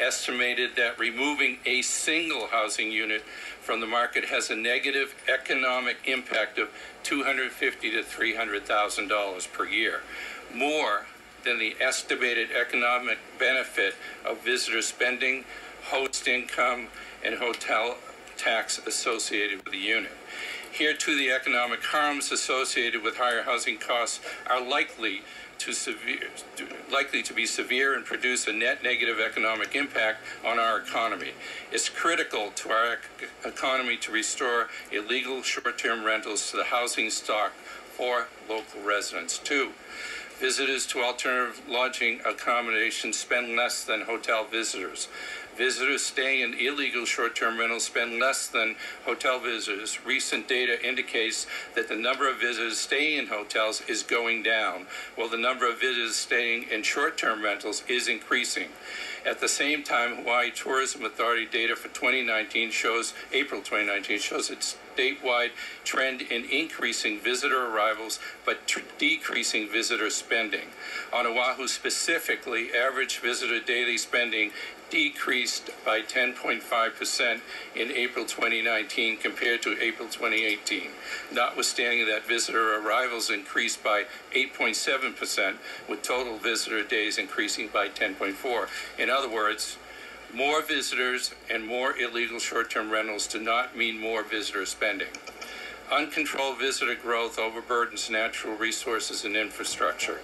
estimated that removing a single housing unit from the market has a negative economic impact of $250,000 to $300,000 per year, more than the estimated economic benefit of visitor spending, host income, and hotel tax associated with the unit. Here too, the economic harms associated with higher housing costs are likely to be severe and produce a net negative economic impact on our economy. It's critical to our economy to restore illegal short-term rentals to the housing stock for local residents. Two, visitors to alternative lodging accommodations spend less than hotel visitors. Visitors staying in illegal short-term rentals spend less than hotel visitors. Recent data indicates that the number of visitors staying in hotels is going down, while the number of visitors staying in short-term rentals is increasing. At the same time, Hawaii Tourism Authority data for April 2019 shows its statewide trend in increasing visitor arrivals but decreasing visitor spending. On Oahu specifically, average visitor daily spending decreased by 10.5% in April 2019 compared to April 2018, notwithstanding that visitor arrivals increased by 8.7%, with total visitor days increasing by 10.4%. In other words, more visitors and more illegal short-term rentals do not mean more visitor spending. Uncontrolled visitor growth overburdens natural resources and infrastructure.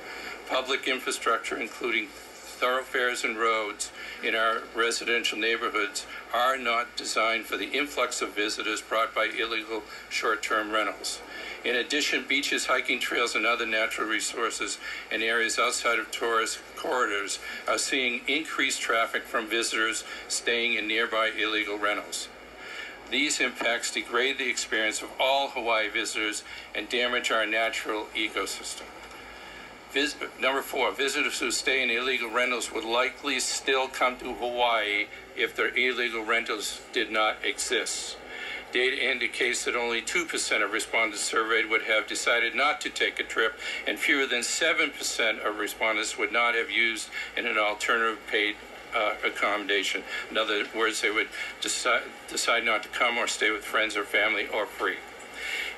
Public infrastructure, including thoroughfares and roads in our residential neighborhoods, are not designed for the influx of visitors brought by illegal short-term rentals. In addition, beaches, hiking trails, and other natural resources and areas outside of tourist corridors are seeing increased traffic from visitors staying in nearby illegal rentals. These impacts degrade the experience of all Hawaii visitors and damage our natural ecosystem. Number 4, visitors who stay in illegal rentals would likely still come to Hawaii if their illegal rentals did not exist. Data indicates that only 2% of respondents surveyed would have decided not to take a trip, and fewer than 7% of respondents would not have used an alternative paid accommodation. In other words, they would decide not to come or stay with friends or family or free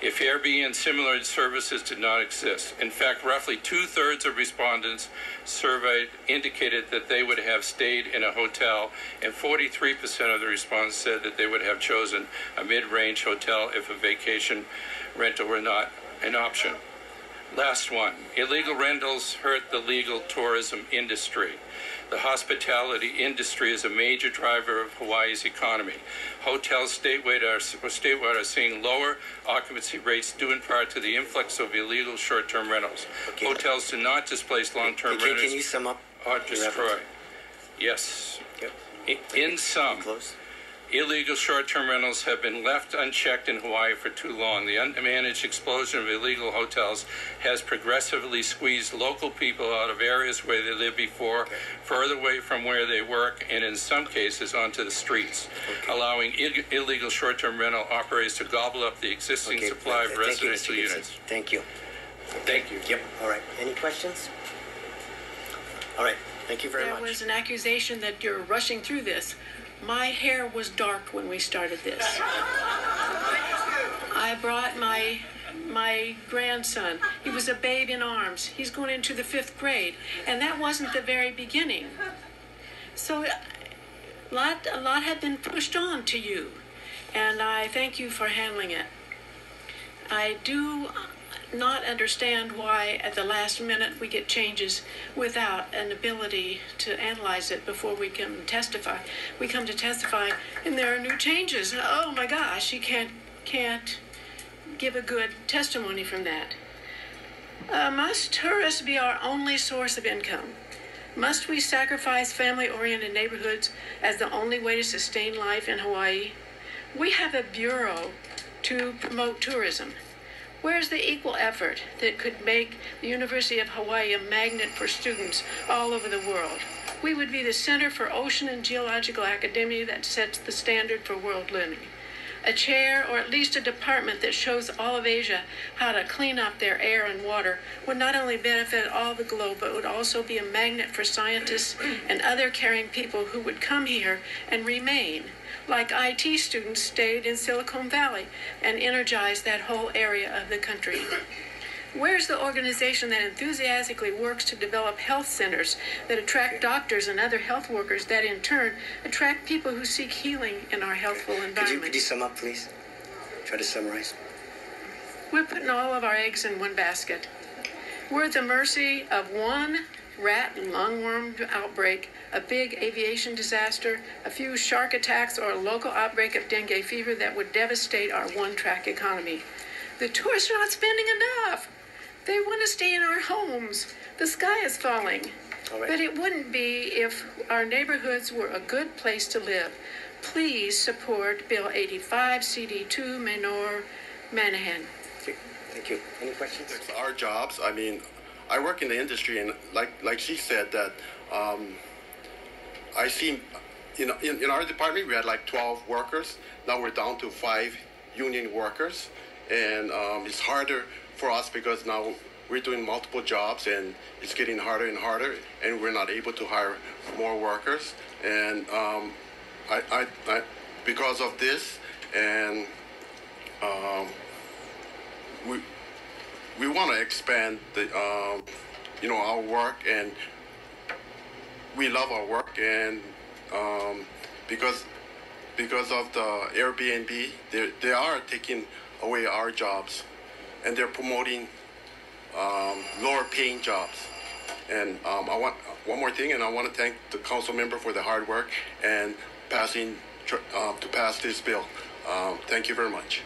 if Airbnb and similar services did not exist. In fact, roughly 2/3 of respondents surveyed indicated that they would have stayed in a hotel, and 43% of the respondents said that they would have chosen a mid-range hotel if a vacation rental were not an option. Last one, illegal rentals hurt the legal tourism industry. The hospitality industry is a major driver of Hawaii's economy. Hotels statewide are seeing lower occupancy rates due in part to the influx of illegal short-term rentals. Okay. Hotels do not displace long-term renters. Can you sum up? Or destroy. Yes. Yep. In sum, illegal short-term rentals have been left unchecked in Hawaii for too long. The unmanaged explosion of illegal hotels has progressively squeezed local people out of areas where they lived before, further away from where they work, and in some cases onto the streets, allowing illegal short-term rental operators to gobble up the existing supply of residential units. Thank you. Thank you. Yep. All right. Any questions? All right. Thank you very much. There was an accusation that you're rushing through this. My hair was dark when we started this. I brought my grandson. He was a babe in arms. He's going into the 5th grade. And that wasn't the very beginning. So a lot had been pushed on to you. And I thank you for handling it. I do not understand why at the last minute we get changes without an ability to analyze it before we can testify. We come to testify and there are new changes. Oh my gosh, you can't give a good testimony from that. Must tourists be our only source of income? Must we sacrifice family-oriented neighborhoods as the only way to sustain life in Hawaii? We have a bureau to promote tourism. Where's the equal effort that could make the University of Hawaii a magnet for students all over the world? We would be the center for ocean and geological academia that sets the standard for world learning. A chair, or at least a department that shows all of Asia how to clean up their air and water would not only benefit all the globe, but would also be a magnet for scientists and other caring people who would come here and remain, like IT students stayed in Silicon Valley and energized that whole area of the country. Where's the organization that enthusiastically works to develop health centers that attract doctors and other health workers that in turn attract people who seek healing in our healthful environment? Could you sum up, please? Try to summarize. We're putting all of our eggs in one basket. We're at the mercy of one rat lungworm outbreak, a big aviation disaster, a few shark attacks, or a local outbreak of dengue fever that would devastate our one-track economy. The tourists are not spending enough. They want to stay in our homes. The sky is falling. All right. But it wouldn't be if our neighborhoods were a good place to live. Please support Bill 85, CD2, Menor, Manahan. Okay. Thank you. Any questions? It's our jobs. I mean, I work in the industry, and like she said that I see, in our department we had like 12 workers. Now we're down to 5 union workers, and it's harder for us because now we're doing multiple jobs, and it's getting harder and harder, and we're not able to hire more workers. And I because of this, and we want to expand the our work, and we love our work, and because of the Airbnb, they are taking away our jobs, and they're promoting lower paying jobs. And I want one more thing, and I want to thank the council member for the hard work and to pass this bill. Thank you very much.